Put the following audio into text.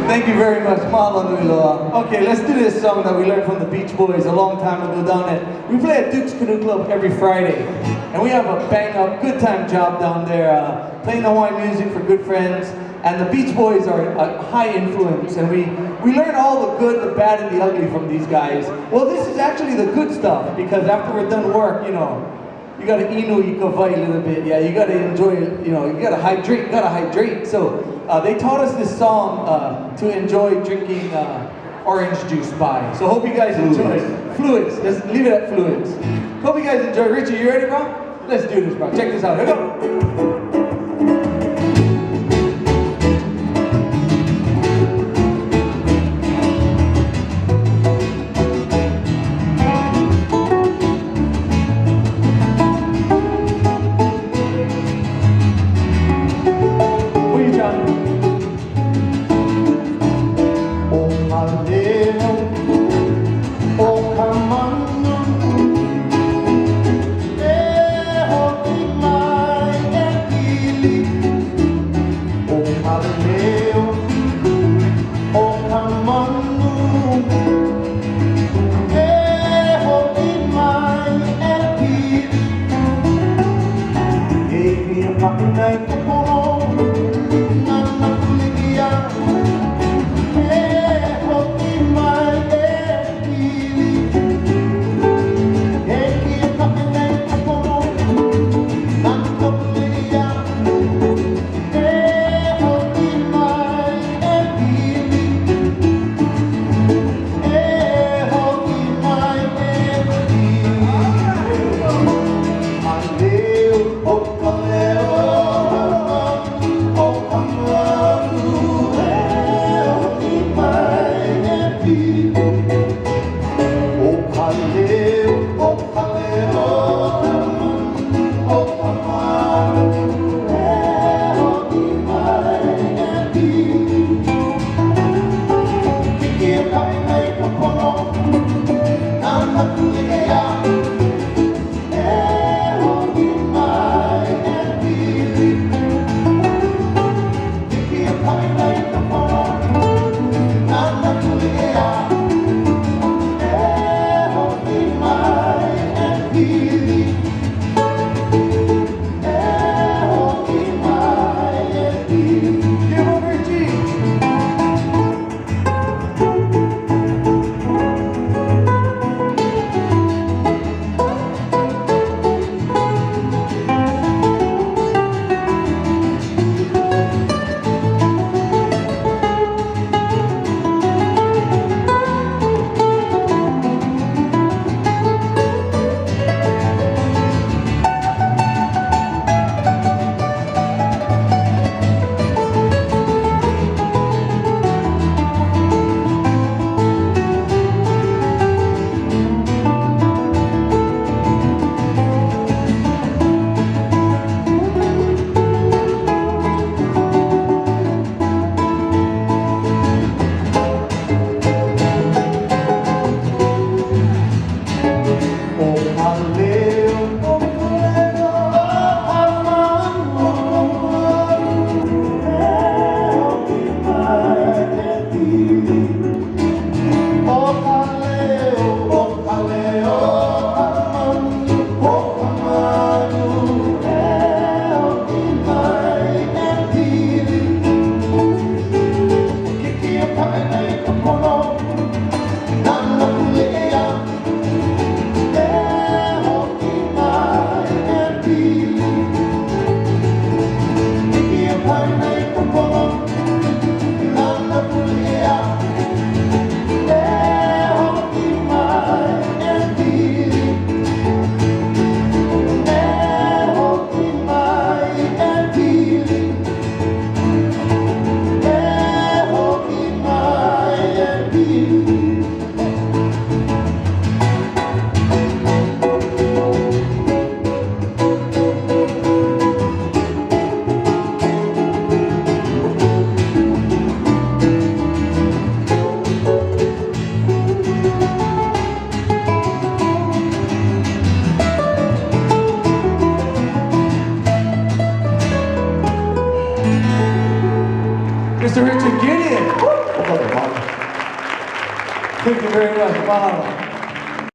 Thank you very much, Maunalua. Okay, let's do this song that we learned from the Beach Boys a long time ago down at. We play at Duke's Canoe Club every Friday, and we have a bang-up, good time job down there, playing Hawaiian music for good friends. And the Beach Boys are a high influence, and we learn all the good, the bad, and the ugly from these guys. Well, this is actually the good stuff, because after we're done work, you know, you gotta inu ikawai a little bit, yeah, you gotta enjoy it, you know, you gotta hydrate. So they taught us this song to enjoy drinking orange juice by. So hope you guys enjoy it. Fluids, let's leave it at fluids. Hope you guys enjoy. Richie, you ready, bro? Let's do this, bro. Check this out, here we go. Leo O Ka Manu, Mr. Richard Gideon. Thank you very much. Mahalo.